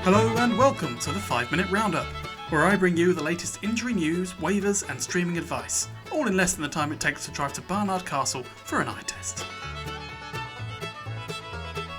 Hello and welcome to the 5-Minute Roundup, where I bring you the latest injury news, waivers and streaming advice, all in less than the time it takes to drive to Barnard Castle for an eye test.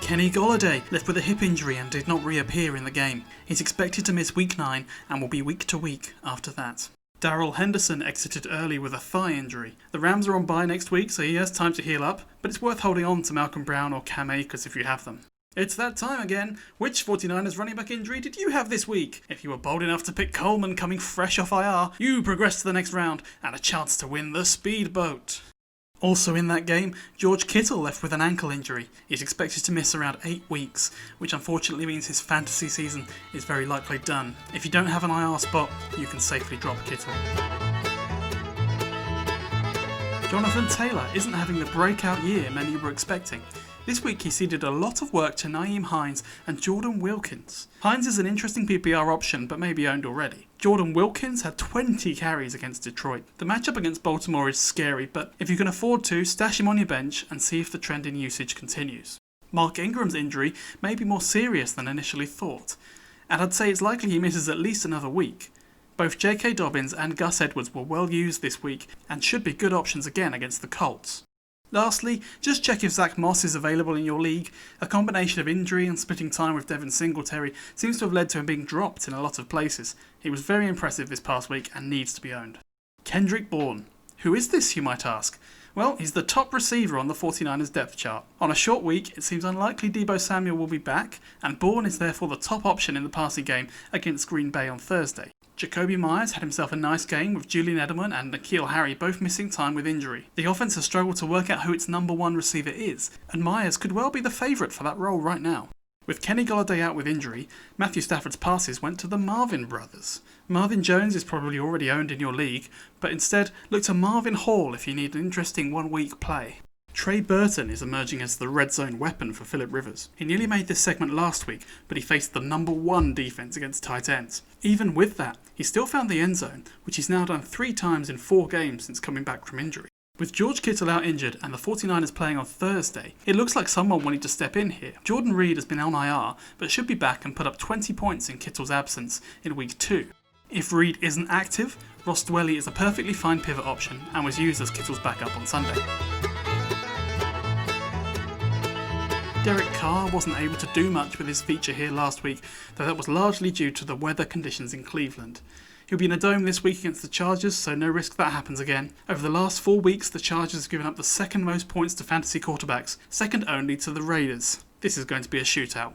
Kenny Golladay left with a hip injury and did not reappear in the game. He's expected to miss week 9 and will be week to week after that. Darrell Henderson exited early with a thigh injury. The Rams are on bye next week, so he has time to heal up, but it's worth holding on to Malcolm Brown or Cam Akers if you have them. It's that time again. Which 49ers running back injury did you have this week? If you were bold enough to pick Coleman coming fresh off IR, you progress to the next round and a chance to win the speedboat. Also in that game, George Kittle left with an ankle injury. He's expected to miss around 8 weeks, which unfortunately means his fantasy season is very likely done. If you don't have an IR spot, you can safely drop Kittle. Jonathan Taylor isn't having the breakout year many were expecting. This week he ceded a lot of work to Nyheim Hines and Jordan Wilkins. Hines is an interesting PPR option but may be owned already. Jordan Wilkins had 20 carries against Detroit. The matchup against Baltimore is scary, but if you can afford to, stash him on your bench and see if the trend in usage continues. Mark Ingram's injury may be more serious than initially thought, and I'd say it's likely he misses at least another week. Both J.K. Dobbins and Gus Edwards were well used this week and should be good options again against the Colts. Lastly, just check if Zach Moss is available in your league. A combination of injury and splitting time with Devin Singletary seems to have led to him being dropped in a lot of places. He was very impressive this past week and needs to be owned. Kendrick Bourne. Who is this, you might ask? Well, he's the top receiver on the 49ers depth chart. On a short week, it seems unlikely Deebo Samuel will be back, and Bourne is therefore the top option in the passing game against Green Bay on Thursday. Jacoby Myers had himself a nice game with Julian Edelman and N'Keal Harry both missing time with injury. The offense has struggled to work out who its number one receiver is, and Myers could well be the favourite for that role right now. With Kenny Golladay out with injury, Matthew Stafford's passes went to the Marvin brothers. Marvin Jones is probably already owned in your league, but instead look to Marvin Hall if you need an interesting one-week play. Trey Burton is emerging as the red zone weapon for Philip Rivers. He nearly made this segment last week, but he faced the number 1 defense against tight ends. Even with that, he still found the end zone, which he's now done 3 times in 4 games since coming back from injury. With George Kittle out injured and the 49ers playing on Thursday, it looks like someone wanted to step in here. Jordan Reed has been on IR, but should be back and put up 20 points in Kittle's absence in week 2. If Reed isn't active, Ross Dwelley is a perfectly fine pivot option and was used as Kittle's backup on Sunday. Derek Carr wasn't able to do much with his feature here last week, though that was largely due to the weather conditions in Cleveland. He'll be in a dome this week against the Chargers, so no risk that happens again. Over the last 4 weeks, the Chargers have given up the second most points to fantasy quarterbacks, second only to the Raiders. This is going to be a shootout.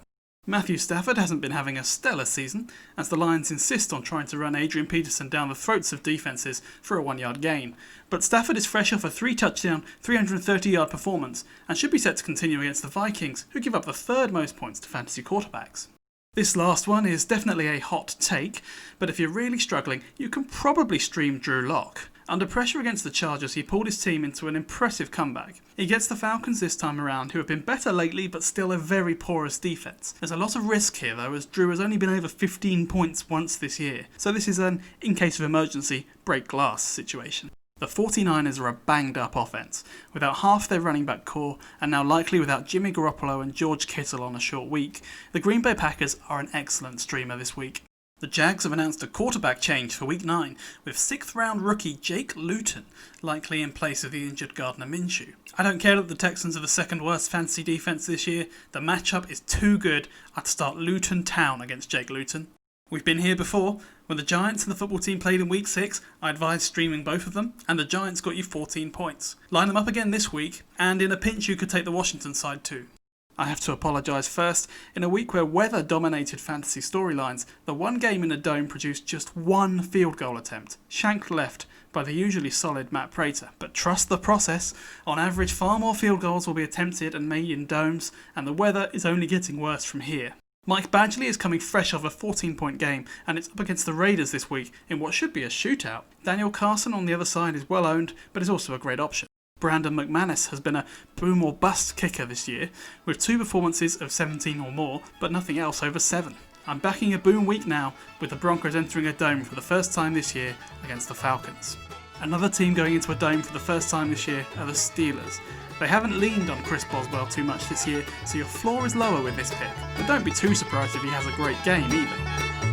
Matthew Stafford hasn't been having a stellar season, as the Lions insist on trying to run Adrian Peterson down the throats of defences for a 1-yard gain. But Stafford is fresh off a 3-touchdown, 330-yard performance, and should be set to continue against the Vikings, who give up the 3rd most points to fantasy quarterbacks. This last one is definitely a hot take, but if you're really struggling, you can probably stream Drew Lock. Under pressure against the Chargers, he pulled his team into an impressive comeback. He gets the Falcons this time around, who have been better lately but still a very porous defence. There's a lot of risk here though, as Drew has only been over 15 points once this year, so this is an in case of emergency, break glass situation. The 49ers are a banged up offense, without half their running back core and now likely without Jimmy Garoppolo and George Kittle on a short week. The Green Bay Packers are an excellent streamer this week. The Jags have announced a quarterback change for week 9, with 6th round rookie Jake Luton likely in place of the injured Gardner Minshew. I don't care that the Texans are the 2nd worst fantasy defense this year, the matchup is too good. I'd start Luton Town against Jake Luton. We've been here before. When the Giants and the football team played in week 6, I advised streaming both of them, and the Giants got you 14 points. Line them up again this week, and in a pinch you could take the Washington side too. I have to apologise first. In a week where weather dominated fantasy storylines, the one game in a dome produced just 1 field goal attempt, shanked left by the usually solid Matt Prater. But trust the process. On average, far more field goals will be attempted and made in domes, and the weather is only getting worse from here. Mike Badgley is coming fresh off a 14-point game, and it's up against the Raiders this week in what should be a shootout. Daniel Carson on the other side is well owned, but is also a great option. Brandon McManus has been a boom or bust kicker this year, with 2 performances of 17 or more, but nothing else over 7. I'm backing a boom week now, with the Broncos entering a dome for the first time this year against the Falcons. Another team going into a dome for the first time this year are the Steelers. They haven't leaned on Chris Boswell too much this year, so your floor is lower with this pick. But don't be too surprised if he has a great game either.